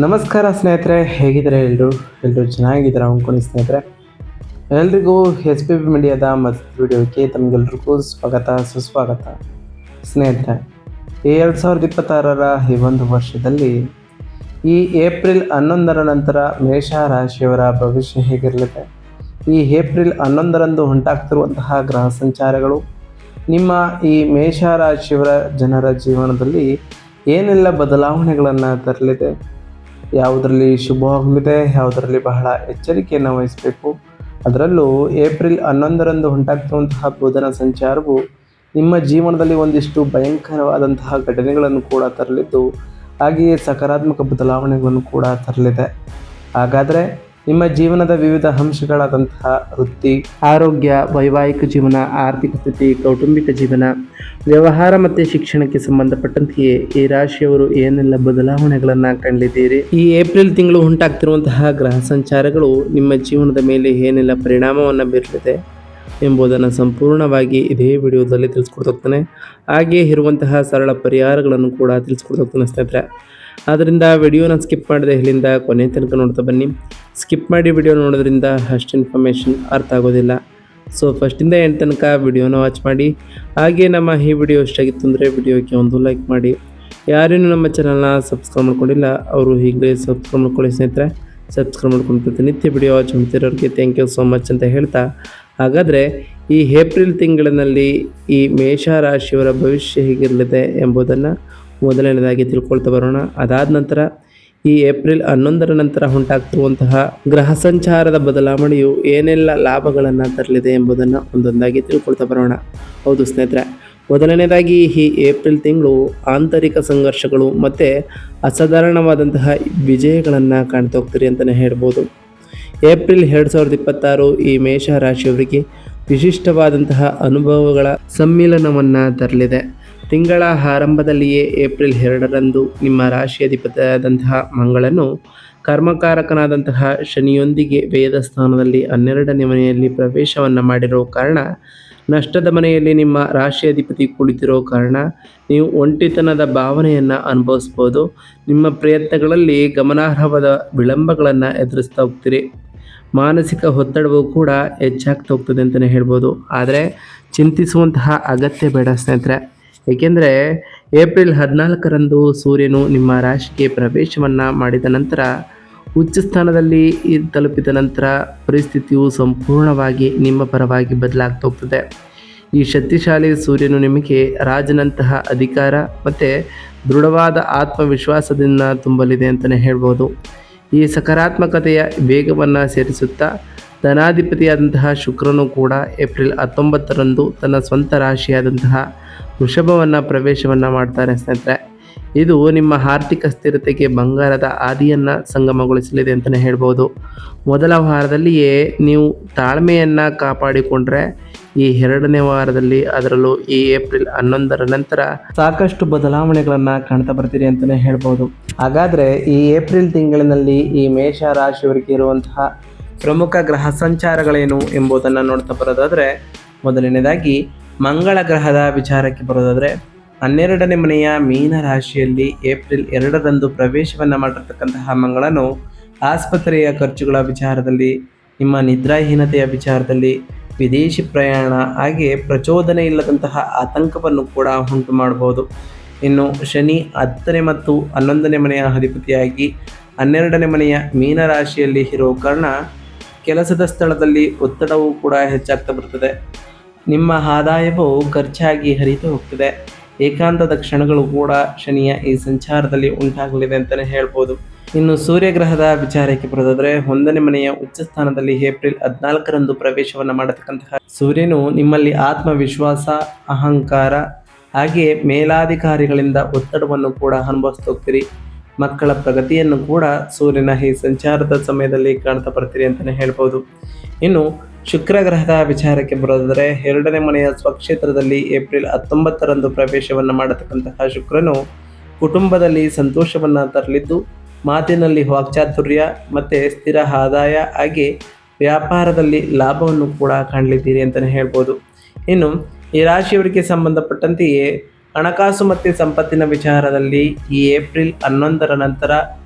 ನಮಸ್ಕಾರ ಸ್ನೇಹಿತರೆ, ಹೇಗಿದ್ದಾರೆ ಎಲ್ಲರೂ ಚೆನ್ನಾಗಿದ್ದಾರೆ ಅಂದ್ಕೊಂಡು ಸ್ನೇಹಿತರೆ. ಎಲ್ರಿಗೂ ಎಸ್ ಪಿ ಬಿ ಮೀಡಿಯಾದ ಮತ್ತು ವಿಡಿಯೋಕ್ಕೆ ತಮಗೆಲ್ರಿಗೂ ಸ್ವಾಗತ ಸುಸ್ವಾಗತ. ಸ್ನೇಹಿತರೆ, ಈ 2026ರ ಈ ಒಂದು ವರ್ಷದಲ್ಲಿ ಈ ಏಪ್ರಿಲ್ 11ರ ನಂತರ ಮೇಷ ರಾಶಿಯವರ ಭವಿಷ್ಯ ಹೇಗಿರಲಿದೆ, ಈ ಏಪ್ರಿಲ್ 11ರಂದು ಉಂಟಾಗ್ತಿರುವಂತಹ ಗ್ರಹ ಸಂಚಾರಗಳು ನಿಮ್ಮ ಈ ಮೇಷ ರಾಶಿಯವರ ಜನರ ಜೀವನದಲ್ಲಿ ಏನೆಲ್ಲ ಬದಲಾವಣೆಗಳನ್ನು ತರಲಿದೆ, ಯಾವುದರಲ್ಲಿ ಶುಭವಾಗಲಿದೆ, ಯಾವುದರಲ್ಲಿ ಬಹಳ ಎಚ್ಚರಿಕೆಯನ್ನು ವಹಿಸಬೇಕು. ಅದರಲ್ಲೂ ಏಪ್ರಿಲ್ 11ರಂದು ಉಂಟಾಗ್ತಿರುವಂತಹ ಬುಧನ ಸಂಚಾರವು ನಿಮ್ಮ ಜೀವನದಲ್ಲಿ ಒಂದಿಷ್ಟು ಭಯಂಕರವಾದಂತಹ ಘಟನೆಗಳನ್ನು ಕೂಡ ತರಲಿದ್ದು, ಹಾಗೆಯೇ ಸಕಾರಾತ್ಮಕ ಬದಲಾವಣೆಗಳನ್ನು ಕೂಡ ತರಲಿದೆ. ಹಾಗಾದರೆ ನಿಮ್ಮ ಜೀವನದ ವಿವಿಧ ಅಂಶಗಳಾದಂತಹ ವೃತ್ತಿ, ಆರೋಗ್ಯ, ವೈವಾಹಿಕ ಜೀವನ, ಆರ್ಥಿಕ ಸ್ಥಿತಿ, ಕೌಟುಂಬಿಕ ಜೀವನ, ವ್ಯವಹಾರ ಮತ್ತು ಶಿಕ್ಷಣಕ್ಕೆ ಸಂಬಂಧಪಟ್ಟಂತೆಯೇ ಈ ರಾಶಿಯವರು ಏನೆಲ್ಲ ಬದಲಾವಣೆಗಳನ್ನು ಕಂಡಿದ್ದೀರಿ, ಈ ಏಪ್ರಿಲ್ ತಿಂಗಳು ಉಂಟಾಗ್ತಿರುವಂತಹ ಗ್ರಹ ಸಂಚಾರಗಳು ನಿಮ್ಮ ಜೀವನದ ಮೇಲೆ ಏನೆಲ್ಲ ಪರಿಣಾಮವನ್ನು ಬೀರಲಿದೆ ಎಂಬುದನ್ನು ಸಂಪೂರ್ಣವಾಗಿ ಇದೇ ವಿಡಿಯೋದಲ್ಲಿ ತಿಳಿಸ್ಕೊಡ್ತಾನೆ. ಹಾಗೆಯೇ ಇರುವಂತಹ ಸರಳ ಪರಿಹಾರಗಳನ್ನು ಕೂಡ ತಿಳಿಸ್ಕೊಡ್ತಾನೆ ಸ್ನೇಹಿತರೆ. ಆದ್ದರಿಂದ ವಿಡಿಯೋನ ಸ್ಕಿಪ್ ಮಾಡಿದೆ ಇಲ್ಲಿಂದ ಕೊನೆ ತನಕ ನೋಡ್ತಾ ಬನ್ನಿ. ಸ್ಕಿಪ್ ಮಾಡಿ ವಿಡಿಯೋ ನೋಡೋದ್ರಿಂದ ಅಷ್ಟು ಇನ್ಫಾರ್ಮೇಷನ್ ಅರ್ಥ ಆಗೋದಿಲ್ಲ. ಸೊ ಫಸ್ಟಿಂದ ಎಂಡ್ ತನಕ ವಿಡಿಯೋನ ವಾಚ್ ಮಾಡಿ. ಹಾಗೆ ನಮ್ಮ ಈ ವಿಡಿಯೋ ಇಷ್ಟಾಗಿತ್ತು ಅಂದರೆ ವಿಡಿಯೋಕ್ಕೆ ಒಂದು ಲೈಕ್ ಮಾಡಿ. ಯಾರೇನು ನಮ್ಮ ಚಾನಲ್ನ ಸಬ್ಸ್ಕ್ರೈಬ್ ಮಾಡ್ಕೊಂಡಿಲ್ಲ ಅವರು ಈಗಲೇ ಸಬ್ಸ್ಕ್ರೈಬ್ ಮಾಡ್ಕೊಳ್ಳಿ ಸ್ನೇಹಿತರೆ. ಸಬ್ಸ್ಕ್ರೈಬ್ ಮಾಡ್ಕೊಂಡು ನಿತ್ಯ ವಿಡಿಯೋ ವಾಚ್ ಮಾಡ್ತಿರೋರಿಗೆ ಥ್ಯಾಂಕ್ ಯು ಸೋ ಮಚ್ ಅಂತ ಹೇಳ್ತಾ, ಹಾಗಾದರೆ ಈ ಏಪ್ರಿಲ್ ತಿಂಗಳಿನಲ್ಲಿ ಈ ಮೇಷ ರಾಶಿಯವರ ಭವಿಷ್ಯ ಹೇಗಿರಲಿದೆ ಎಂಬುದನ್ನು ಮೊದಲನೇದಾಗಿ ತಿಳ್ಕೊಳ್ತಾ ಬರೋಣ. ಅದಾದ ನಂತರ ಈ ಏಪ್ರಿಲ್ 11ರ ನಂತರ ಉಂಟಾಗ್ತಿರುವಂತಹ ಗ್ರಹ ಸಂಚಾರದ ಬದಲಾವಣೆಯು ಏನೆಲ್ಲ ಲಾಭಗಳನ್ನು ತರಲಿದೆ ಎಂಬುದನ್ನು ಒಂದೊಂದಾಗಿ ತಿಳ್ಕೊಳ್ತಾ ಬರೋಣ. ಹೌದು ಸ್ನೇಹಿತರೆ, ಮೊದಲನೇದಾಗಿ ಈ ಏಪ್ರಿಲ್ ತಿಂಗಳು ಆಂತರಿಕ ಸಂಘರ್ಷಗಳು ಮತ್ತು ಅಸಾಧಾರಣವಾದಂತಹ ವಿಜಯಗಳನ್ನು ಕಾಣ್ತಾ ಹೋಗ್ತೀರಿ ಅಂತಲೇ ಹೇಳ್ಬೋದು. ಏಪ್ರಿಲ್ 2026 ಈ ಮೇಷ ರಾಶಿಯವರಿಗೆ ವಿಶಿಷ್ಟವಾದಂತಹ ಅನುಭವಗಳ ಸಮ್ಮಿಲನವನ್ನು ತರಲಿದೆ. ತಿಂಗಳ ಆರಂಭದಲ್ಲಿಯೇ ಏಪ್ರಿಲ್ 2ರಂದು ನಿಮ್ಮ ರಾಶಿಯಾಧಿಪತಿಯಾದಂತಹ ಮಂಗಳನು ಕರ್ಮಕಾರಕನಾದಂತಹ ಶನಿಯೊಂದಿಗೆ ವೇದ ಸ್ಥಾನದಲ್ಲಿ 12ನೇ ಮನೆಯಲ್ಲಿ ಪ್ರವೇಶವನ್ನು ಮಾಡಿರೋ ಕಾರಣ, ನಷ್ಟದ ಮನೆಯಲ್ಲಿ ನಿಮ್ಮ ರಾಶಿಯಾಧಿಪತಿ ಕುಳಿತಿರೋ ಕಾರಣ ನೀವು ಒಂಟಿತನದ ಭಾವನೆಯನ್ನು ಅನುಭವಿಸ್ಬೋದು. ನಿಮ್ಮ ಪ್ರಯತ್ನಗಳಲ್ಲಿ ಗಮನಾರ್ಹವಾದ ವಿಳಂಬಗಳನ್ನು ಎದುರಿಸ್ತಾ ಹೋಗ್ತೀರಿ. ಮಾನಸಿಕ ಒತ್ತಡವೂ ಕೂಡ ಹೆಚ್ಚಾಗ್ತಾ ಹೋಗ್ತದೆ ಅಂತಲೇ ಹೇಳ್ಬೋದು. ಆದರೆ ಚಿಂತಿಸುವಂತಹ ಅಗತ್ಯ ಬೇಡ ಸ್ನೇಹಿತರೆ, ಏಕೆಂದರೆ ಏಪ್ರಿಲ್ 14ರಂದು ಸೂರ್ಯನು ನಿಮ್ಮ ರಾಶಿಗೆ ಪ್ರವೇಶವನ್ನು ಮಾಡಿದ ನಂತರ ಉಚ್ಚ ಸ್ಥಾನದಲ್ಲಿ ತಲುಪಿದ ನಂತರ ಪರಿಸ್ಥಿತಿಯು ಸಂಪೂರ್ಣವಾಗಿ ನಿಮ್ಮ ಪರವಾಗಿ ಬದಲಾಗ್ತಾ ಹೋಗ್ತದೆ. ಈ ಶಕ್ತಿಶಾಲಿ ಸೂರ್ಯನು ನಿಮಗೆ ರಾಜನಂತಹ ಅಧಿಕಾರ ಮತ್ತು ದೃಢವಾದ ಆತ್ಮವಿಶ್ವಾಸದಿಂದ ತುಂಬಲಿದೆ ಅಂತಲೇ ಹೇಳ್ಬೋದು. ಈ ಸಕಾರಾತ್ಮಕತೆಯ ವೇಗವನ್ನು ಸೇರಿಸುತ್ತಾ ಧನಾಧಿಪತಿಯಾದಂತಹ ಶುಕ್ರನು ಕೂಡ ಏಪ್ರಿಲ್ 19ರಂದು ತನ್ನ ಸ್ವಂತ ರಾಶಿಯಾದಂತಹ ವೃಷಭವನ್ನು ಪ್ರವೇಶವನ್ನು ಮಾಡ್ತಾರೆ ಸ್ನೇಹಿತರೆ. ಇದು ನಿಮ್ಮ ಆರ್ಥಿಕ ಸ್ಥಿರತೆಗೆ ಬಂಗಾರದ ಆದಿಯನ್ನು ಸಂಗಮಗೊಳಿಸಲಿದೆ ಅಂತಲೇ ಹೇಳ್ಬೋದು. ಮೊದಲ ವಾರದಲ್ಲಿಯೇ ನೀವು ತಾಳ್ಮೆಯನ್ನು ಕಾಪಾಡಿಕೊಂಡ್ರೆ ಈ 2ನೇ ವಾರದಲ್ಲಿ, ಅದರಲ್ಲೂ ಈ ಏಪ್ರಿಲ್ 11ರ ನಂತರ ಸಾಕಷ್ಟು ಬದಲಾವಣೆಗಳನ್ನು ಕಾಣ್ತಾ ಬರ್ತೀರಿ ಅಂತಲೇ ಹೇಳ್ಬೋದು. ಹಾಗಾದರೆ ಈ ಏಪ್ರಿಲ್ ತಿಂಗಳಿನಲ್ಲಿ ಈ ಮೇಷ ರಾಶಿಯವರಿಗೆ ಇರುವಂತಹ ಪ್ರಮುಖ ಗ್ರಹ ಸಂಚಾರಗಳೇನು ಎಂಬುದನ್ನು ನೋಡ್ತಾ ಬರೋದಾದರೆ, ಮೊದಲನೇದಾಗಿ ಮಂಗಳ ಗ್ರಹದ ವಿಚಾರಕ್ಕೆ ಬರೋದಾದರೆ, 12ನೇ ಮನೆಯ ಮೀನ ರಾಶಿಯಲ್ಲಿ ಏಪ್ರಿಲ್ 2ರಂದು ಪ್ರವೇಶವನ್ನು ಮಾಡಿರ್ತಕ್ಕಂತಹ ಮಂಗಳನು ಆಸ್ಪತ್ರೆಯ ಖರ್ಚುಗಳ ವಿಚಾರದಲ್ಲಿ, ನಿಮ್ಮ ನಿದ್ರಾಹೀನತೆಯ ವಿಚಾರದಲ್ಲಿ, ವಿದೇಶಿ ಪ್ರಯಾಣ, ಹಾಗೆ ಪ್ರಚೋದನೆ ಇಲ್ಲದಂತಹ ಆತಂಕವನ್ನು ಕೂಡ ಉಂಟು ಮಾಡಬಹುದು. ಇನ್ನು ಶನಿ 10ನೇ ಮತ್ತು 11ನೇ ಮನೆಯ ಅಧಿಪತಿಯಾಗಿ 12ನೇ ಮನೆಯ ಮೀನ ರಾಶಿಯಲ್ಲಿ ಇರೋ ಕಾರಣ ಕೆಲಸದ ಸ್ಥಳದಲ್ಲಿ ಒತ್ತಡವೂ ಕೂಡ ಹೆಚ್ಚಾಗ್ತಾ ಬರ್ತದೆ. ನಿಮ್ಮ ಆದಾಯವು ಖರ್ಚಾಗಿ ಹರಿದು ಹೋಗ್ತದೆ. ಏಕಾಂತದ ಕ್ಷಣಗಳು ಕೂಡ ಶನಿಯ ಈ ಸಂಚಾರದಲ್ಲಿ ಉಂಟಾಗಲಿದೆ ಅಂತಲೇ ಹೇಳ್ಬೋದು. ಇನ್ನು ಸೂರ್ಯಗ್ರಹದ ವಿಚಾರಕ್ಕೆ ಬರೋದಾದರೆ, 1ನೇ ಮನೆಯ ಉಚ್ಚ ಸ್ಥಾನದಲ್ಲಿ ಏಪ್ರಿಲ್ 14ರಂದು ಪ್ರವೇಶವನ್ನು ಮಾಡತಕ್ಕಂತಹ ಸೂರ್ಯನು ನಿಮ್ಮಲ್ಲಿ ಆತ್ಮವಿಶ್ವಾಸ, ಅಹಂಕಾರ, ಹಾಗೆ ಮೇಲಾಧಿಕಾರಿಗಳಿಂದ ಒತ್ತಡವನ್ನು ಕೂಡ ಅನುಭವಿಸ್ತಾ ಹೋಗ್ತೀರಿ. ಮಕ್ಕಳ ಪ್ರಗತಿಯನ್ನು ಕೂಡ ಸೂರ್ಯನ ಈ ಸಂಚಾರದ ಸಮಯದಲ್ಲಿ ಕಾಣ್ತಾ ಬರ್ತೀರಿ ಅಂತಲೇ ಹೇಳ್ಬೋದು. ಇನ್ನು ಶುಕ್ರ ಗ್ರಹದ ವಿಚಾರಕ್ಕೆ ಬರೋದಾದರೆ, 2ನೇ ಮನೆಯ ಸ್ವಕ್ಷೇತ್ರದಲ್ಲಿ ಏಪ್ರಿಲ್ 19ರಂದು ಪ್ರವೇಶವನ್ನು ಮಾಡತಕ್ಕಂತಹ ಶುಕ್ರನು ಕುಟುಂಬದಲ್ಲಿ ಸಂತೋಷವನ್ನು ತರಲಿದ್ದು, ಮಾತಿನಲ್ಲಿ ವಾಕ್ಚಾತುರ್ಯ ಮತ್ತು ಸ್ಥಿರ ಆದಾಯ, ಹಾಗೆ ವ್ಯಾಪಾರದಲ್ಲಿ ಲಾಭವನ್ನು ಕೂಡ ಕಾಣಲಿದ್ದೀರಿ ಅಂತಲೇ ಹೇಳ್ಬೋದು. ಇನ್ನು ಈ ರಾಶಿಯವರಿಗೆ ಸಂಬಂಧಪಟ್ಟಂತೆಯೇ ಹಣಕಾಸು ಮತ್ತು ಸಂಪತ್ತಿನ ವಿಚಾರದಲ್ಲಿ ಈ ಏಪ್ರಿಲ್ 11ರ ನಂತರ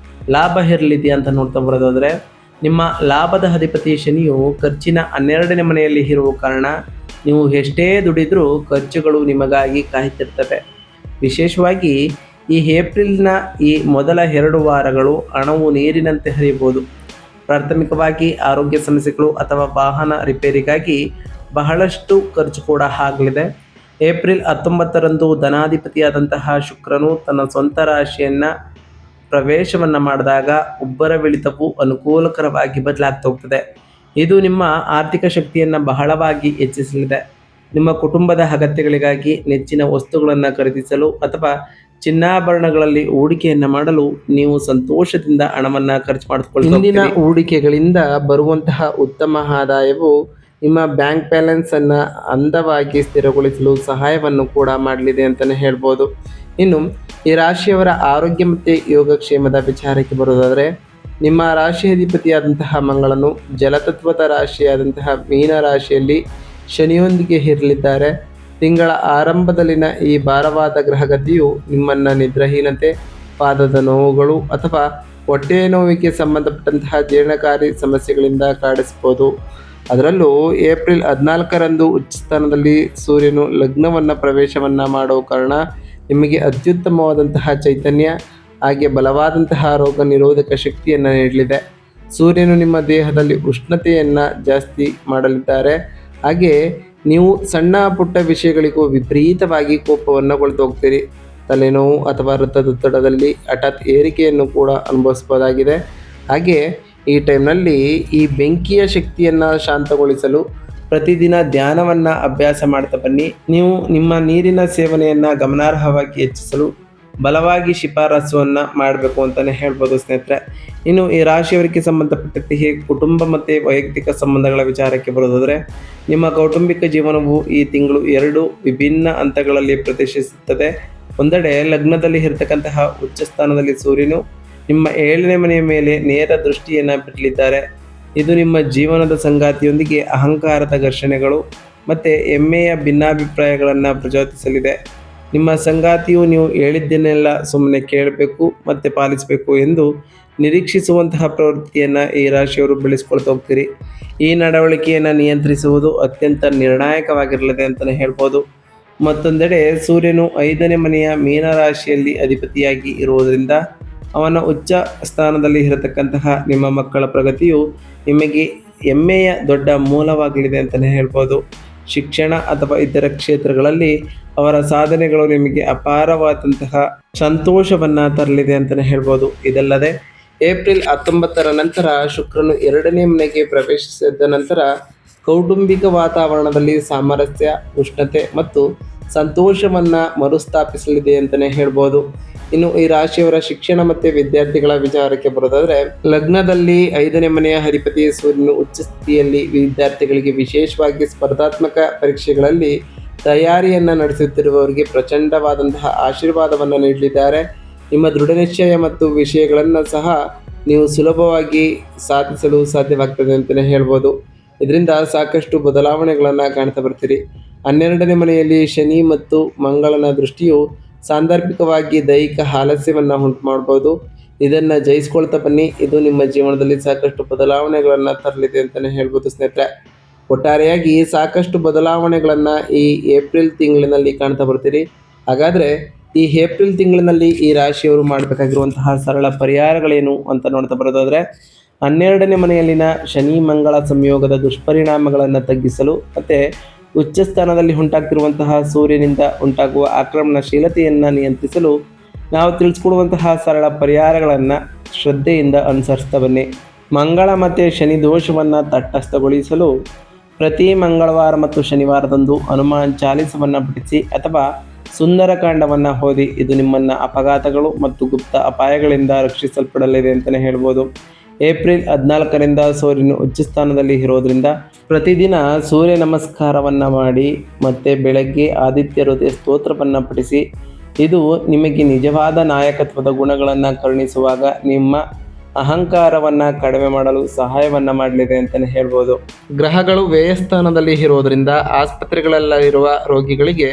ಲಾಭ ಇರಲಿದೆಯಾ ಅಂತ ನೋಡ್ತಾ ಬರೋದಾದರೆ, ನಿಮ್ಮ ಲಾಭದ ಅಧಿಪತಿ ಶನಿಯು ಖರ್ಚಿನ 12ನೇ ಮನೆಯಲ್ಲಿ ಇರುವ ಕಾರಣ ನೀವು ಎಷ್ಟೇ ದುಡಿದ್ರೂ ಖರ್ಚುಗಳು ನಿಮಗಾಗಿ ಕಾಯ್ತಿರ್ತವೆ. ವಿಶೇಷವಾಗಿ ಈ ಏಪ್ರಿಲ್ನ ಈ ಮೊದಲ 2 ವಾರಗಳು ಹಣವು ನೀರಿನಂತೆ ಹರಿಯಬಹುದು. ಪ್ರಾಥಮಿಕವಾಗಿ ಆರೋಗ್ಯ ಸಮಸ್ಯೆಗಳು ಅಥವಾ ವಾಹನ ರಿಪೇರಿಗಾಗಿ ಬಹಳಷ್ಟು ಖರ್ಚು ಕೂಡ ಆಗಲಿದೆ. ಏಪ್ರಿಲ್ 19ರಂದು ಧನಾಧಿಪತಿಯಾದಂತಹ ಶುಕ್ರನು ತನ್ನ ಸ್ವಂತ ರಾಶಿಯನ್ನು ಪ್ರವೇಶವನ್ನು ಮಾಡಿದಾಗ ಉಬ್ಬರವಿಳಿತವು ಅನುಕೂಲಕರವಾಗಿ ಬದಲಾಗ್ತಾ ಹೋಗ್ತದೆ. ಇದು ನಿಮ್ಮ ಆರ್ಥಿಕ ಶಕ್ತಿಯನ್ನು ಬಹಳವಾಗಿ ಹೆಚ್ಚಿಸಲಿದೆ. ನಿಮ್ಮ ಕುಟುಂಬದ ಅಗತ್ಯಗಳಿಗಾಗಿ ನೆಚ್ಚಿನ ವಸ್ತುಗಳನ್ನು ಖರೀದಿಸಲು ಅಥವಾ ಚಿನ್ನಾಭರಣಗಳಲ್ಲಿ ಹೂಡಿಕೆಯನ್ನು ಮಾಡಲು ನೀವು ಸಂತೋಷದಿಂದ ಹಣವನ್ನು ಖರ್ಚು ಮಾಡಿಕೊಳ್ಳಿ. ಇಂದಿನ ಹೂಡಿಕೆಗಳಿಂದ ಬರುವಂತಹ ಉತ್ತಮ ಆದಾಯವು ನಿಮ್ಮ ಬ್ಯಾಂಕ್ ಬ್ಯಾಲೆನ್ಸನ್ನು ಅಂದವಾಗಿ ಸ್ಥಿರಗೊಳಿಸಲು ಸಹಾಯವನ್ನು ಕೂಡ ಮಾಡಲಿದೆ ಅಂತಲೇ ಹೇಳ್ಬೋದು. ಇನ್ನು ಈ ರಾಶಿಯವರ ಆರೋಗ್ಯ ಮತ್ತು ಯೋಗಕ್ಷೇಮದ ವಿಚಾರಕ್ಕೆ ಬರೋದಾದರೆ, ನಿಮ್ಮ ರಾಶಿ ಅಧಿಪತಿಯಾದಂತಹ ಮಂಗಳನು ಜಲತತ್ವದ ರಾಶಿಯಾದಂತಹ ಮೀನ ರಾಶಿಯಲ್ಲಿ ಶನಿಯೊಂದಿಗೆ ಇರಲಿದ್ದಾರೆ. ತಿಂಗಳ ಆರಂಭದಲ್ಲಿನ ಈ ಭಾರವಾದ ಗ್ರಹಗತಿಯು ನಿಮ್ಮನ್ನು ನಿದ್ರಾಹೀನತೆ, ಪಾದದ ನೋವುಗಳು ಅಥವಾ ಹೊಟ್ಟೆ ನೋವಿಗೆ ಸಂಬಂಧಪಟ್ಟಂತಹ ಜೀರ್ಣಕಾರಿ ಸಮಸ್ಯೆಗಳಿಂದ ಕಾಡಿಸ್ಬೋದು. ಅದರಲ್ಲೂ ಏಪ್ರಿಲ್ 14ರಂದು ಉಚ್ಚಸ್ಥಾನದಲ್ಲಿ ಸೂರ್ಯನು ಲಗ್ನವನ್ನು ಪ್ರವೇಶವನ್ನು ಮಾಡೋ ಕಾರಣ ನಿಮಗೆ ಅತ್ಯುತ್ತಮವಾದಂತಹ ಚೈತನ್ಯ ಹಾಗೆ ಬಲವಾದಂತಹ ರೋಗ ನಿರೋಧಕ ಶಕ್ತಿಯನ್ನು ನೀಡಲಿದೆ. ಸೂರ್ಯನು ನಿಮ್ಮ ದೇಹದಲ್ಲಿ ಉಷ್ಣತೆಯನ್ನು ಜಾಸ್ತಿ ಮಾಡಲಿದ್ದಾರೆ. ಹಾಗೆ ನೀವು ಸಣ್ಣ ಪುಟ್ಟ ವಿಷಯಗಳಿಗೂ ವಿಪರೀತವಾಗಿ ಕೋಪವನ್ನು ಹೋಗ್ತೀರಿ. ತಲೆನೋವು ಅಥವಾ ರಕ್ತದೊತ್ತಡದಲ್ಲಿ ಹಠಾತ್ ಏರಿಕೆಯನ್ನು ಕೂಡ ಅನುಭವಿಸಬಹುದಾಗಿದೆ. ಹಾಗೆ ಈ ಟೈಮ್ನಲ್ಲಿ ಈ ಬೆಂಕಿಯ ಶಕ್ತಿಯನ್ನು ಶಾಂತಗೊಳಿಸಲು ಪ್ರತಿದಿನ ಧ್ಯಾನವನ್ನು ಅಭ್ಯಾಸ ಮಾಡ್ತಾ ಬನ್ನಿ. ನೀವು ನಿಮ್ಮ ನೀರಿನ ಸೇವನೆಯನ್ನು ಗಮನಾರ್ಹವಾಗಿ ಹೆಚ್ಚಿಸಲು ಬಲವಾಗಿ ಶಿಫಾರಸನ್ನು ಮಾಡಬೇಕು ಅಂತಲೇ ಹೇಳ್ಬೋದು ಸ್ನೇಹಿತರೆ. ಇನ್ನು ಈ ರಾಶಿಯವರಿಗೆ ಸಂಬಂಧಪಟ್ಟಂತೆ ಕುಟುಂಬ ಮತ್ತು ವೈಯಕ್ತಿಕ ಸಂಬಂಧಗಳ ವಿಚಾರಕ್ಕೆ ಬರೋದಾದರೆ, ನಿಮ್ಮ ಕೌಟುಂಬಿಕ ಜೀವನವು ಈ ತಿಂಗಳು 2 ವಿಭಿನ್ನ ಹಂತಗಳಲ್ಲಿ ಪ್ರದರ್ಶಿಸುತ್ತದೆ. ಒಂದೆಡೆ ಲಗ್ನದಲ್ಲಿ ಇರತಕ್ಕಂತಹ ಉಚ್ಚಸ್ಥಾನದಲ್ಲಿ ಸೂರ್ಯನು ನಿಮ್ಮ 7ನೇ ಮನೆಯ ಮೇಲೆ ನೇರ ದೃಷ್ಟಿಯನ್ನು ಬಿಡಲಿದ್ದಾರೆ. ಇದು ನಿಮ್ಮ ಜೀವನದ ಸಂಗಾತಿಯೊಂದಿಗೆ ಅಹಂಕಾರದ ಘರ್ಷಣೆಗಳು ಮತ್ತು ಹೆಮ್ಮೆಯ ಭಿನ್ನಾಭಿಪ್ರಾಯಗಳನ್ನು ಪ್ರಚೋದಿಸಲಿದೆ. ನಿಮ್ಮ ಸಂಗಾತಿಯು ನೀವು ಹೇಳಿದ್ದನ್ನೆಲ್ಲ ಸುಮ್ಮನೆ ಕೇಳಬೇಕು ಮತ್ತು ಪಾಲಿಸಬೇಕು ಎಂದು ನಿರೀಕ್ಷಿಸುವಂತಹ ಪ್ರವೃತ್ತಿಯನ್ನು ಈ ರಾಶಿಯವರು ಬೆಳೆಸ್ಕೊಳ್ತಾ ಹೋಗ್ತೀರಿ. ಈ ನಡವಳಿಕೆಯನ್ನು ನಿಯಂತ್ರಿಸುವುದು ಅತ್ಯಂತ ನಿರ್ಣಾಯಕವಾಗಿರಲಿದೆ ಅಂತಲೇ ಹೇಳ್ಬೋದು. ಮತ್ತೊಂದೆಡೆ ಸೂರ್ಯನು 5ನೇ ಮನೆಯ ಮೀನರಾಶಿಯಲ್ಲಿ ಅಧಿಪತಿಯಾಗಿ ಇರುವುದರಿಂದ ಅವನ ಉಚ್ಚ ಸ್ಥಾನದಲ್ಲಿ ಇರತಕ್ಕಂತಹ ನಿಮ್ಮ ಮಕ್ಕಳ ಪ್ರಗತಿಯು ನಿಮಗೆ ಹೆಮ್ಮೆಯ ದೊಡ್ಡ ಮೂಲವಾಗಲಿದೆ ಅಂತಲೇ ಹೇಳ್ಬೋದು. ಶಿಕ್ಷಣ ಅಥವಾ ಇತರ ಕ್ಷೇತ್ರಗಳಲ್ಲಿ ಅವರ ಸಾಧನೆಗಳು ನಿಮಗೆ ಅಪಾರವಾದಂತಹ ಸಂತೋಷವನ್ನು ತರಲಿದೆ ಅಂತಲೇ ಹೇಳ್ಬೋದು. ಇದಲ್ಲದೆ ಏಪ್ರಿಲ್ 19ರ ನಂತರ ಶುಕ್ರನು 2ನೇ ಮನೆಗೆ ಪ್ರವೇಶಿಸಿದ ನಂತರ ಕೌಟುಂಬಿಕ ವಾತಾವರಣದಲ್ಲಿ ಸಾಮರಸ್ಯ, ಉಷ್ಣತೆ ಮತ್ತು ಸಂತೋಷವನ್ನು ಮರುಸ್ಥಾಪಿಸಲಿದೆ ಅಂತಲೇ ಹೇಳ್ಬೋದು. ಇನ್ನು ಈ ರಾಶಿಯವರ ಶಿಕ್ಷಣ ಮತ್ತು ವಿದ್ಯಾರ್ಥಿಗಳ ವಿಚಾರಕ್ಕೆ ಬರೋದಾದರೆ, ಲಗ್ನದಲ್ಲಿ 5ನೇ ಮನೆಯ ಅಧಿಪತಿ ಸೂರ್ಯನು ಉಚ್ಚ ಸ್ಥಿತಿಯಲ್ಲಿ ವಿದ್ಯಾರ್ಥಿಗಳಿಗೆ ವಿಶೇಷವಾಗಿ ಸ್ಪರ್ಧಾತ್ಮಕ ಪರೀಕ್ಷೆಗಳಲ್ಲಿ ತಯಾರಿಯನ್ನು ನಡೆಸುತ್ತಿರುವವರಿಗೆ ಪ್ರಚಂಡವಾದಂತಹ ಆಶೀರ್ವಾದವನ್ನು ನೀಡಲಿದ್ದಾರೆ. ನಿಮ್ಮ ದೃಢ ನಿಶ್ಚಯ ಮತ್ತು ವಿಷಯಗಳನ್ನು ಸಹ ನೀವು ಸುಲಭವಾಗಿ ಸಾಧಿಸಲು ಸಾಧ್ಯವಾಗ್ತದೆ ಅಂತಲೇ ಹೇಳ್ಬೋದು. ಇದರಿಂದ ಸಾಕಷ್ಟು ಬದಲಾವಣೆಗಳನ್ನು ಕಾಣ್ತಾ ಬರ್ತೀರಿ. 12ನೇ ಮನೆಯಲ್ಲಿ ಶನಿ ಮತ್ತು ಮಂಗಳನ ದೃಷ್ಟಿಯು ಸಾಂದರ್ಭಿಕವಾಗಿ ದೈಹಿಕ ಆಲಸ್ಯವನ್ನು ಉಂಟು ಮಾಡ್ಬೋದು. ಇದನ್ನು ಜಯಿಸ್ಕೊಳ್ತಾ ಬನ್ನಿ. ಇದು ನಿಮ್ಮ ಜೀವನದಲ್ಲಿ ಸಾಕಷ್ಟು ಬದಲಾವಣೆಗಳನ್ನು ತರಲಿದೆ ಅಂತಲೇ ಹೇಳ್ಬೋದು ಸ್ನೇಹಿತರೆ. ಒಟ್ಟಾರೆಯಾಗಿ ಸಾಕಷ್ಟು ಬದಲಾವಣೆಗಳನ್ನು ಈ ಏಪ್ರಿಲ್ ತಿಂಗಳಿನಲ್ಲಿ ಕಾಣ್ತಾ ಬರ್ತೀರಿ. ಹಾಗಾದರೆ ಈ ಏಪ್ರಿಲ್ ತಿಂಗಳಿನಲ್ಲಿ ಈ ರಾಶಿಯವರು ಮಾಡಬೇಕಾಗಿರುವಂತಹ ಸರಳ ಪರಿಹಾರಗಳೇನು ಅಂತ ನೋಡ್ತಾ ಬರೋದಾದರೆ, 12ನೇ ಮನೆಯಲ್ಲಿನ ಶನಿ ಮಂಗಳ ಸಂಯೋಗದ ದುಷ್ಪರಿಣಾಮಗಳನ್ನು ತಗ್ಗಿಸಲು ಮತ್ತು ಉಚ್ಚಸ್ಥಾನದಲ್ಲಿ ಉಂಟಾಗ್ತಿರುವಂತಹ ಸೂರ್ಯನಿಂದ ಉಂಟಾಗುವ ಆಕ್ರಮಣಶೀಲತೆಯನ್ನು ನಿಯಂತ್ರಿಸಲು ನಾವು ತಿಳಿಸ್ಕೊಡುವಂತಹ ಸರಳ ಪರಿಹಾರಗಳನ್ನು ಶ್ರದ್ಧೆಯಿಂದ ಅನುಸರಿಸ್ತಾ ಬನ್ನಿ. ಮಂಗಳ ಮತ್ತು ಶನಿ ದೋಷವನ್ನು ತಟಸ್ಥಗೊಳಿಸಲು ಪ್ರತಿ ಮಂಗಳವಾರ ಮತ್ತು ಶನಿವಾರದಂದು ಹನುಮಾನ್ ಚಾಲಿಸವನ್ನು ಪಠಿಸಿ ಅಥವಾ ಸುಂದರಕಾಂಡವನ್ನು ಓದಿ. ಇದು ನಿಮ್ಮನ್ನು ಅಪಘಾತಗಳು ಮತ್ತು ಗುಪ್ತ ಅಪಾಯಗಳಿಂದ ರಕ್ಷಿಸಲ್ಪಡಲಿದೆ ಅಂತಲೇ ಹೇಳ್ಬೋದು. ಏಪ್ರಿಲ್ 14ರಿಂದ ಸೂರ್ಯನು ಉಚ್ಚಸ್ಥಾನದಲ್ಲಿ ಇರೋದರಿಂದ ಪ್ರತಿದಿನ ಸೂರ್ಯ ನಮಸ್ಕಾರವನ್ನು ಮಾಡಿ ಮತ್ತು ಬೆಳಗ್ಗೆ ಆದಿತ್ಯ ಹೃದಯ ಸ್ತೋತ್ರವನ್ನು ಪಠಿಸಿ. ಇದು ನಿಮಗೆ ನಿಜವಾದ ನಾಯಕತ್ವದ ಗುಣಗಳನ್ನು ಕರುಣಿಸುವಾಗ ನಿಮ್ಮ ಅಹಂಕಾರವನ್ನು ಕಡಿಮೆ ಮಾಡಲು ಸಹಾಯವನ್ನು ಮಾಡಲಿದೆ ಅಂತಲೇ ಹೇಳ್ಬೋದು. ಗ್ರಹಗಳು ವ್ಯಯಸ್ಥಾನದಲ್ಲಿ ಇರೋದರಿಂದ ಆಸ್ಪತ್ರೆಗಳಲ್ಲಿರುವ ರೋಗಿಗಳಿಗೆ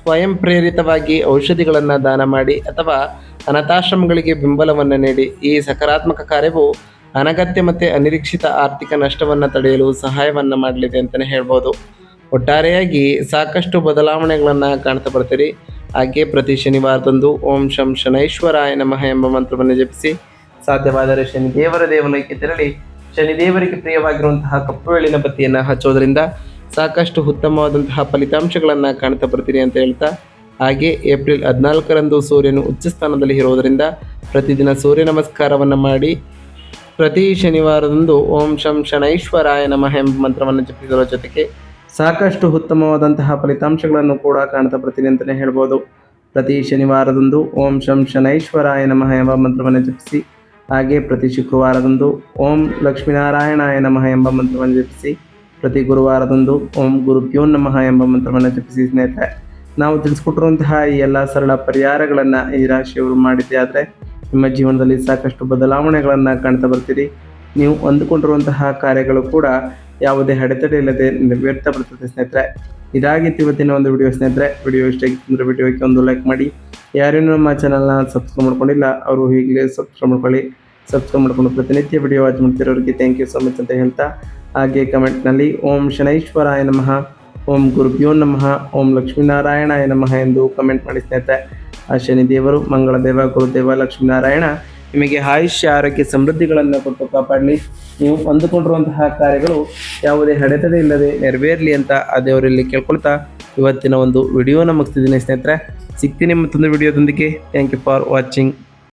ಸ್ವಯಂ ಪ್ರೇರಿತವಾಗಿ ಔಷಧಿಗಳನ್ನು ದಾನ ಮಾಡಿ ಅಥವಾ ಅನಾಥಾಶ್ರಮಗಳಿಗೆ ಬೆಂಬಲವನ್ನು ನೀಡಿ ಈ ಸಕಾರಾತ್ಮಕ ಕಾರ್ಯವು ಅನಗತ್ಯ ಮತ್ತು ಅನಿರೀಕ್ಷಿತ ಆರ್ಥಿಕ ನಷ್ಟವನ್ನು ತಡೆಯಲು ಸಹಾಯವನ್ನು ಮಾಡಲಿದೆ ಅಂತಲೇ ಹೇಳ್ಬೋದು. ಒಟ್ಟಾರೆಯಾಗಿ ಸಾಕಷ್ಟು ಬದಲಾವಣೆಗಳನ್ನು ಕಾಣ್ತಾ ಬರ್ತೀರಿ. ಹಾಗೆ ಪ್ರತಿ ಶನಿವಾರದಂದು ಓಂ ಶಂ ಶನೈಶ್ವರಾಯ ನಮಃ ಎಂಬ ಮಂತ್ರವನ್ನು ಜಪಿಸಿ, ಸಾಧ್ಯವಾದರೆ ಶನಿದೇವರ ದೇವಾಲಯಕ್ಕೆ ತೆರಳಿ ಶನಿದೇವರಿಗೆ ಪ್ರಿಯವಾಗಿರುವಂತಹ ಕಪ್ಪು ಎಳ್ಳಿನ ಬತ್ತಿಯನ್ನು ಹಚ್ಚೋದ್ರಿಂದ ಸಾಕಷ್ಟು ಉತ್ತಮವಾದಂತಹ ಫಲಿತಾಂಶಗಳನ್ನು ಕಾಣ್ತಾ ಬರ್ತೀರಿ ಅಂತ ಹೇಳ್ತಾ, ಹಾಗೆ ಏಪ್ರಿಲ್ 14ರಂದು ಸೂರ್ಯನು ಉಚ್ಚ ಸ್ಥಾನದಲ್ಲಿ ಇರುವುದರಿಂದ ಪ್ರತಿದಿನ ಸೂರ್ಯ ನಮಸ್ಕಾರವನ್ನು ಮಾಡಿ ಪ್ರತಿ ಶನಿವಾರದಂದು ಓಂ ಶಂ ಶನೈಶ್ವರಾಯ ನಮಃ ಎಂಬ ಮಂತ್ರವನ್ನು ಜಪಿಸುವ ಜೊತೆಗೆ ಸಾಕಷ್ಟು ಉತ್ತಮವಾದಂತಹ ಫಲಿತಾಂಶಗಳನ್ನು ಕೂಡ ಕಾಣ್ತಾ ಬರ್ತೀನಿ ಅಂತಲೇ ಹೇಳ್ಬೋದು. ಪ್ರತಿ ಶನಿವಾರದಂದು ಓಂ ಶಂ ಶನೈಶ್ವರಾಯ ನಮಃ ಎಂಬ ಮಂತ್ರವನ್ನು ಜಪಿಸಿ, ಹಾಗೆ ಪ್ರತಿ ಶುಕ್ರವಾರದಂದು ಓಂ ಲಕ್ಷ್ಮೀನಾರಾಯಣಾಯ ನಮಃ ಎಂಬ ಮಂತ್ರವನ್ನು ಜಪಿಸಿ, ಪ್ರತಿ ಗುರುವಾರದಂದು ಓಂ ಗುರುಭ್ಯೋ ನಮಃ ಎಂಬ ಮಂತ್ರವನ್ನು ಜಪಿಸಿ. ಸ್ನೇಹಿತರೆ, ನಾವು ತಿಳಿಸ್ಕೊಟ್ಟಿರುವಂತಹ ಈ ಎಲ್ಲ ಸರಳ ಪರಿಹಾರಗಳನ್ನು ಈ ರಾಶಿಯವರು ಮಾಡಿದ್ದೆ ಆದರೆ ನಿಮ್ಮ ಜೀವನದಲ್ಲಿ ಸಾಕಷ್ಟು ಬದಲಾವಣೆಗಳನ್ನು ಕಾಣ್ತಾ ಬರ್ತೀರಿ. ನೀವು ಅಂದುಕೊಂಡಿರುವಂತಹ ಕಾರ್ಯಗಳು ಕೂಡ ಯಾವುದೇ ಅಡೆತಡೆ ಇಲ್ಲದೆ ನೆರವೇರ್ತಾ ಬರ್ತದೆ. ಸ್ನೇಹಿತರೆ, ಇದಾಗಿತ್ತು ಇವತ್ತಿನ ಒಂದು ವಿಡಿಯೋ. ಸ್ನೇಹಿತರೆ, ವಿಡಿಯೋ ಇಷ್ಟ ಆಗಿತ್ತು ಅಂದರೆ ವಿಡಿಯೋಕ್ಕೆ ಒಂದು ಲೈಕ್ ಮಾಡಿ. ಯಾರೇನು ನಮ್ಮ ಚಾನಲ್ನ ಸಬ್ಸ್ಕ್ರೈಬ್ ಮಾಡ್ಕೊಂಡಿಲ್ಲ ಅವರು ಈಗಲೇ ಸಬ್ಸ್ಕ್ರೈಬ್ ಮಾಡ್ಕೊಳ್ಳಿ. ಸಬ್ಸ್ಕ್ರೈಬ್ ಮಾಡ್ಕೊಂಡು ಪ್ರತಿನಿತ್ಯ ವಿಡಿಯೋ ವಾಚ್ ಮಾಡ್ತಿರೋರಿಗೆ ಥ್ಯಾಂಕ್ ಯು ಸೊ ಮಚ್ ಅಂತ ಹೇಳ್ತಾ, ಹಾಗೆ ಕಮೆಂಟ್ನಲ್ಲಿ ಓಂ ಶನೈಶ್ವರಾಯ ನಮಃ, ಓಂ ಗುರುಭ್ಯೋ ನಮಃ, ಓಂ ಲಕ್ಷ್ಮೀನಾರಾಯಣಾಯ ನಮಃ ಎಂದು ಕಮೆಂಟ್ ಮಾಡಿ. ಸ್ನೇಹಿತರೆ, ಆ ಶನಿದೇವರು, ಮಂಗಳದೇವ, ಗುರುದೇವ, ಲಕ್ಷ್ಮೀನಾರಾಯಣ ನಿಮಗೆ ಆಯುಷ್ಯ, ಆರೋಗ್ಯ, ಸಮೃದ್ಧಿಗಳನ್ನು ಕೊಟ್ಟು ಕಾಪಾಡಲಿ. ನೀವು ಅಂದುಕೊಂಡಿರುವಂತಹ ಕಾರ್ಯಗಳು ಯಾವುದೇ ಅಡೆತಡೆ ಇಲ್ಲದೆ ನೆರವೇರಲಿ ಅಂತ ಆ ದೇವರಲ್ಲಿ ಕೇಳ್ಕೊಳ್ತಾ ಇವತ್ತಿನ ಒಂದು ವಿಡಿಯೋನ ಮುಗಿಸ್ತಿದ್ದೀನಿ. ಸ್ನೇಹಿತರೆ, ಸಿಗ್ತೀನಿ ಮತ್ತೊಂದು ವಿಡಿಯೋದೊಂದಿಗೆ. Thank you for watching.